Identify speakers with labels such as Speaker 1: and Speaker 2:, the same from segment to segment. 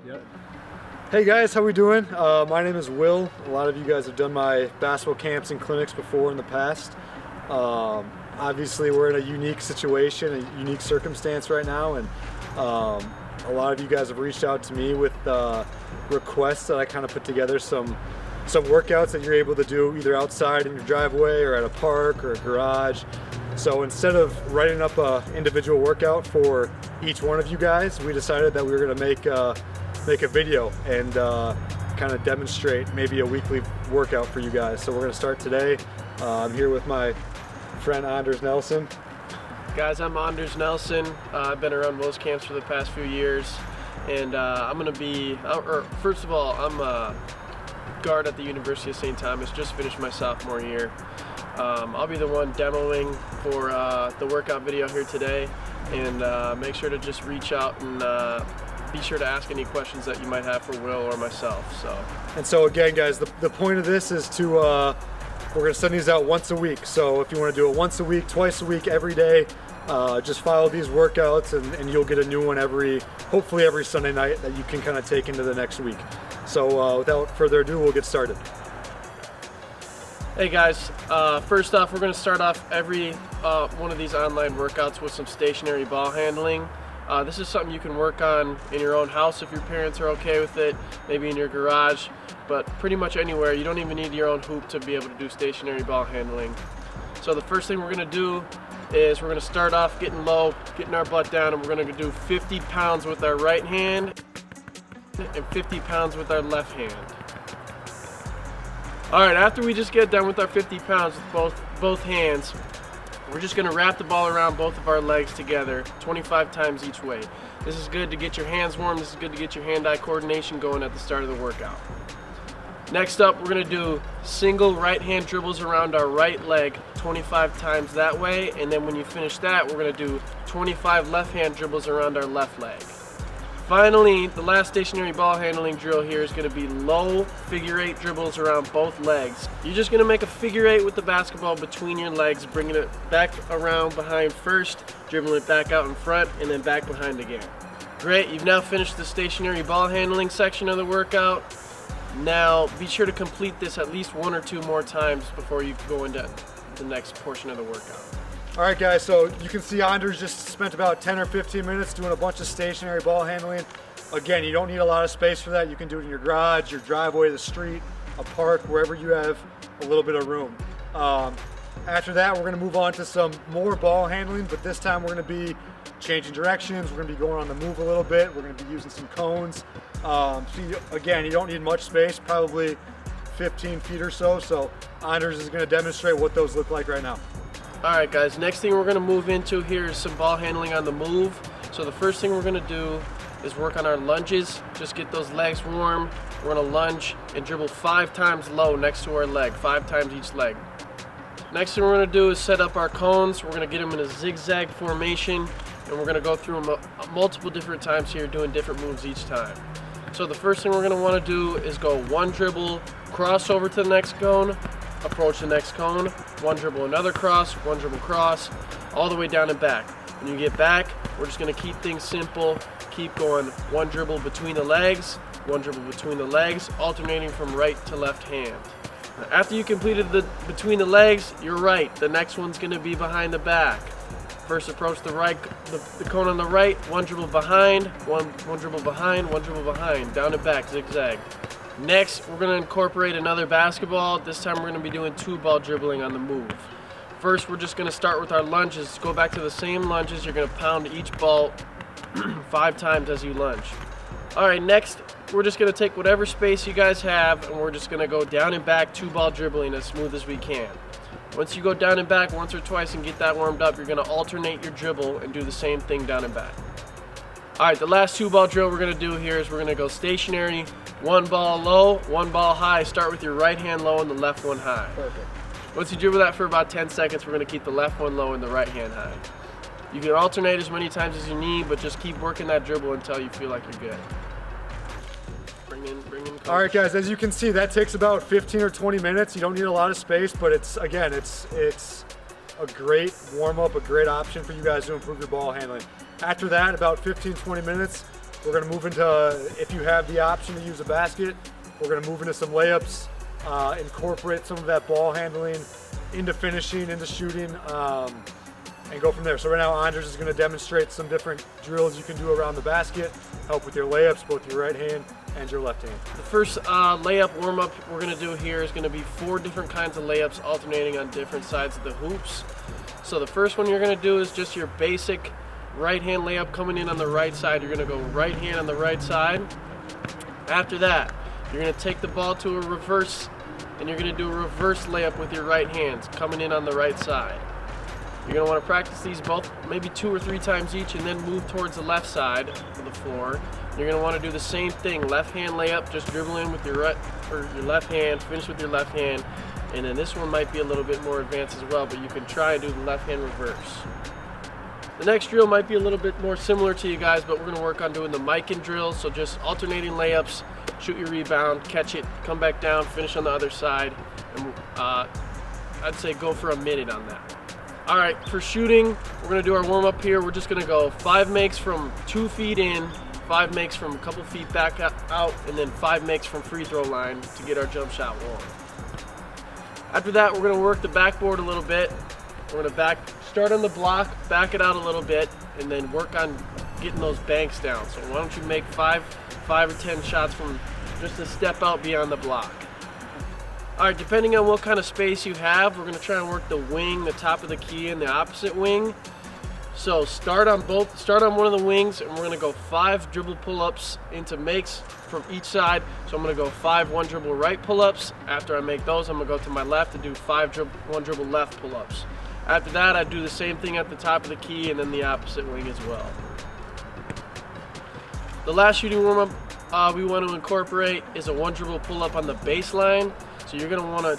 Speaker 1: Yep.
Speaker 2: Hey guys, how we doing? My name is Will. A lot of you guys have done my basketball camps and clinics before in the past. Obviously, we're in a unique situation, a unique circumstance right now, and a lot of you guys have reached out to me with requests that I kind of put together some workouts that you're able to do either outside in your driveway or at a park or a garage. So instead of writing up an individual workout for each one of you guys, we decided that we were going to make a video and kind of demonstrate maybe a weekly workout for you guys. So we're going to start today. I'm here with my friend Anders Nelson.
Speaker 3: Guys, I'm Anders Nelson. I've been around Will's camps for the past few years, and I'm going to be, first of all, I'm a guard at the University of St. Thomas, just finished my sophomore year. I'll be the one demoing for the workout video here today, and make sure to just reach out and be sure to ask any questions that you might have for Will or myself.
Speaker 2: So again, guys, the point of this is to we're going to send these out once a week. So if you want to do it once a week, twice a week, every day, just follow these workouts and you'll get a new one hopefully every Sunday night that you can kind of take into the next week. So without further ado, we'll get started.
Speaker 3: Hey guys, first off, we're going to start off every one of these online workouts with some stationary ball handling. This is something you can work on in your own house if your parents are okay with it, maybe in your garage, but pretty much anywhere. You don't even need your own hoop to be able to do stationary ball handling. So the first thing we're going to do is we're going to start off getting low, getting our butt down, and we're going to do 50 pounds with our right hand and 50 pounds with our left hand. Alright, after we just get done with our 50 pounds with both hands, we're just going to wrap the ball around both of our legs together 25 times each way. This is good to get your hands warm. This is good to get your hand-eye coordination going at the start of the workout. Next up, we're going to do single right hand dribbles around our right leg 25 times that way, and then when you finish that, we're going to do 25 left hand dribbles around our left leg. Finally, the last stationary ball handling drill here is going to be low figure eight dribbles around both legs. You're just going to make a figure eight with the basketball between your legs, bringing it back around behind first, dribbling it back out in front, and then back behind again. Great, you've now finished the stationary ball handling section of the workout. Now, be sure to complete this at least one or two more times before you go into the next portion of the workout.
Speaker 2: All right, guys, so you can see Anders just spent about 10 or 15 minutes doing a bunch of stationary ball handling. Again, you don't need a lot of space for that. You can do it in your garage, your driveway, the street, a park, wherever you have a little bit of room. After that, we're gonna move on to some more ball handling, but this time we're gonna be changing directions. We're gonna be going on the move a little bit. We're gonna be using some cones. Again, you don't need much space, probably 15 feet or so. So Anders is gonna demonstrate what those look like right now.
Speaker 3: Alright guys, next thing we're going to move into here is some ball handling on the move. So the first thing we're going to do is work on our lunges. Just get those legs warm. We're going to lunge and dribble 5 times low next to our leg, 5 times each leg. Next thing we're going to do is set up our cones. We're going to get them in a zigzag formation, and we're going to go through them multiple different times here, doing different moves each time. So the first thing we're going to want to do is go one dribble, cross over to the next cone, approach the next cone, one dribble another cross, one dribble cross, all the way down and back. When you get back, we're just going to keep things simple, keep going one dribble between the legs, one dribble between the legs, alternating from right to left hand. Now, after you completed the between the legs, you're right, the next one's going to be behind the back. First approach the right, the cone on the right, one dribble behind, one dribble behind, one dribble behind, down and back, zigzag. Next, we're going to incorporate another basketball. This time we're going to be doing 2-ball dribbling on the move. First, we're just going to start with our lunges. Go back to the same lunges. You're going to pound each ball 5 times as you lunge. Alright, next, we're just going to take whatever space you guys have, and we're just going to go down and back 2-ball dribbling as smooth as we can. Once you go down and back once or twice and get that warmed up, you're going to alternate your dribble and do the same thing down and back. Alright, the last 2-ball drill we're going to do here is we're going to go stationary, 1 ball low, 1 ball high. Start with your right hand low and the left one high.
Speaker 2: Perfect.
Speaker 3: Once you dribble that for about 10 seconds, we're going to keep the left one low and the right hand high. You can alternate as many times as you need, but just keep working that dribble until you feel like you're good. Bring in coach.
Speaker 2: All right, guys, as you can see, that takes about 15 or 20 minutes. You don't need a lot of space, but it's a great warm-up, a great option for you guys to improve your ball handling. After that, about 15, 20 minutes, We're gonna move into, if you have the option to use a basket, we're gonna move into some layups, incorporate some of that ball handling into finishing, into shooting, and go from there. So right now Anders is gonna demonstrate some different drills you can do around the basket, help with your layups, both your right hand and your left hand.
Speaker 3: The first layup warm-up we're going to do here is going to be 4 different kinds of layups alternating on different sides of the hoops. So the first one you're going to do is just your basic right hand layup coming in on the right side. You're going to go right hand on the right side. After that, you're going to take the ball to a reverse, and you're going to do a reverse layup with your right hands coming in on the right side. You're going to want to practice these both maybe 2 or 3 times each, and then move towards the left side of the floor. You're going to want to do the same thing, left hand layup, just dribble in with your right or your left hand, finish with your left hand, and then this one might be a little bit more advanced as well, but you can try and do the left hand reverse. The next drill might be a little bit more similar to you guys, but we're going to work on doing the Mikan drill, so just alternating layups, shoot your rebound, catch it, come back down, finish on the other side, and I'd say go for a minute on that. All right, for shooting, we're going to do our warm-up here. We're just going to go 5 makes from 2 feet in, 5 makes from a couple feet back out, and then 5 makes from free throw line to get our jump shot warm. After that, we're going to work the backboard a little bit. We're going to start on the block, back it out a little bit, and then work on getting those banks down. So why don't you make 5 or 10 shots from just a step out beyond the block. All right, depending on what kind of space you have, we're going to try and work the wing, the top of the key, and the opposite wing. So start on one of the wings, and we're going to go 5 dribble pull-ups into makes from each side. So I'm going to go 5 one dribble right pull-ups. After I make those, I'm going to go to my left and do 5 one dribble left pull-ups. After that, I do the same thing at the top of the key and then the opposite wing as well. The last shooting warm-up we want to incorporate is a one dribble pull-up on the baseline. So you're going to want to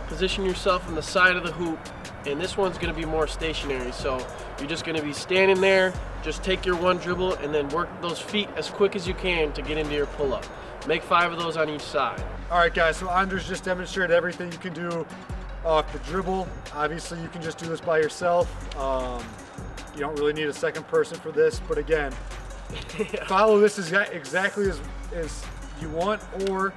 Speaker 3: position yourself on the side of the hoop, and this one's going to be more stationary. So you're just going to be standing there, just take your one dribble and then work those feet as quick as you can to get into your pull-up. Make 5 of those on each side.
Speaker 2: All right, guys, so Anders just demonstrated everything you can do off the dribble. Obviously, you can just do this by yourself. You don't really need a second person for this, but again, follow this exactly as you want, or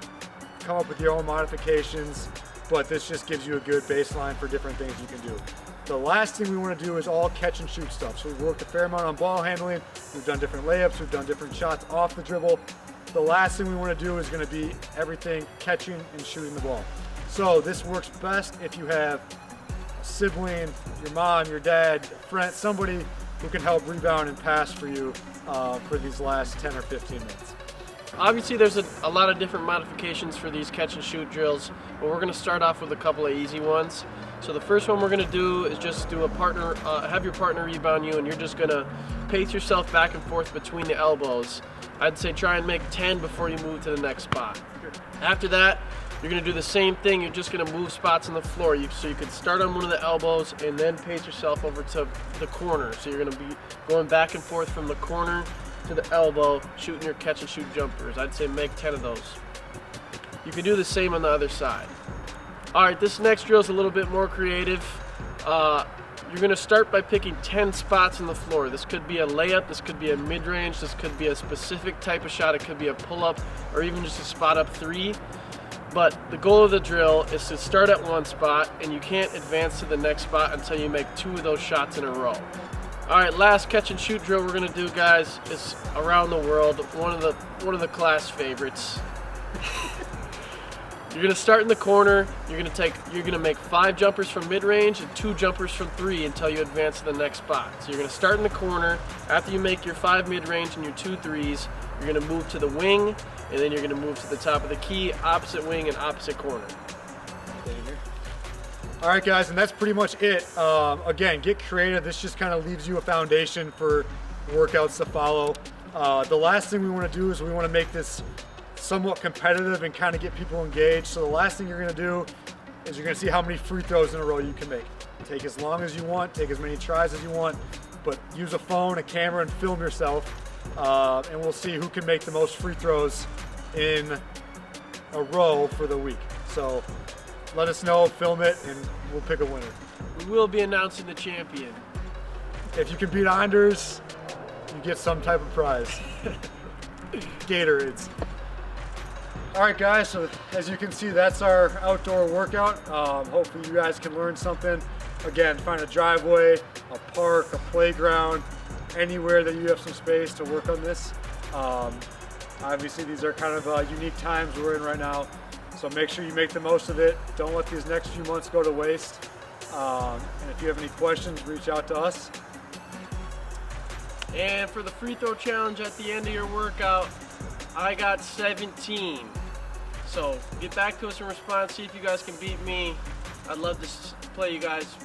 Speaker 2: come up with your own modifications, but this just gives you a good baseline for different things you can do. The last thing we want to do is all catch and shoot stuff. So we've worked a fair amount on ball handling, we've done different layups, we've done different shots off the dribble. The last thing we want to do is going to be everything catching and shooting the ball. So this works best if you have a sibling, your mom, your dad, a friend, somebody who can help rebound and pass for you for these last 10 or 15 minutes.
Speaker 3: Obviously, there's a lot of different modifications for these catch and shoot drills, but we're going to start off with a couple of easy ones. So the first one we're going to do is just do have your partner rebound you, and you're just going to pace yourself back and forth between the elbows. I'd say try and make 10 before you move to the next spot. After that, you're going to do the same thing. You're just going to move spots on the floor. So you could start on one of the elbows and then pace yourself over to the corner. So you're going to be going back and forth from the corner to the elbow, shooting your catch and shoot jumpers. I'd say make 10 of those. You can do the same on the other side. All right, this next drill is a little bit more creative. You're going to start by picking 10 spots on the floor. This could be a layup, this could be a mid-range, this could be a specific type of shot, it could be a pull-up, or even just a spot-up 3. But the goal of the drill is to start at one spot, and you can't advance to the next spot until you make 2 of those shots in a row. All right, last catch and shoot drill we're gonna do, guys, is around the world, one of the class favorites. You're gonna start in the corner. You're gonna make 5 jumpers from mid-range and 2 jumpers from 3 until you advance to the next spot. So you're gonna start in the corner. After you make your 5 mid-range and your 2 threes, you're gonna move to the wing, and then you're gonna move to the top of the key, opposite wing and opposite corner.
Speaker 2: All right, guys, and that's pretty much it. Again, get creative. This just kind of leaves you a foundation for workouts to follow. The last thing we want to do is we want to make this somewhat competitive and kind of get people engaged. So the last thing you're going to do is you're going to see how many free throws in a row you can make. Take as long as you want, take as many tries as you want, but use a phone, a camera, and film yourself, and we'll see who can make the most free throws in a row for the week. So let us know, film it, and we'll pick a winner.
Speaker 3: We will be announcing the champion.
Speaker 2: If you can beat Anders, you get some type of prize. Gatorades. All right, guys, so as you can see, that's our outdoor workout. Hopefully you guys can learn something. Again, find a driveway, a park, a playground, anywhere that you have some space to work on this. Obviously, these are kind of unique times we're in right now, so make sure you make the most of it. Don't let these next few months go to waste. And if you have any questions, reach out to us.
Speaker 3: And for the free throw challenge at the end of your workout, I got 17. So get back to us in response, see if you guys can beat me. I'd love to play you guys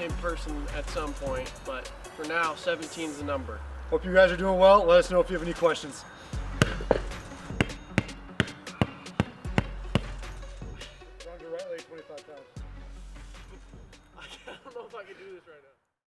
Speaker 3: in person at some point, but for now, 17 is the number.
Speaker 2: Hope you guys are doing well. Let us know if you have any questions.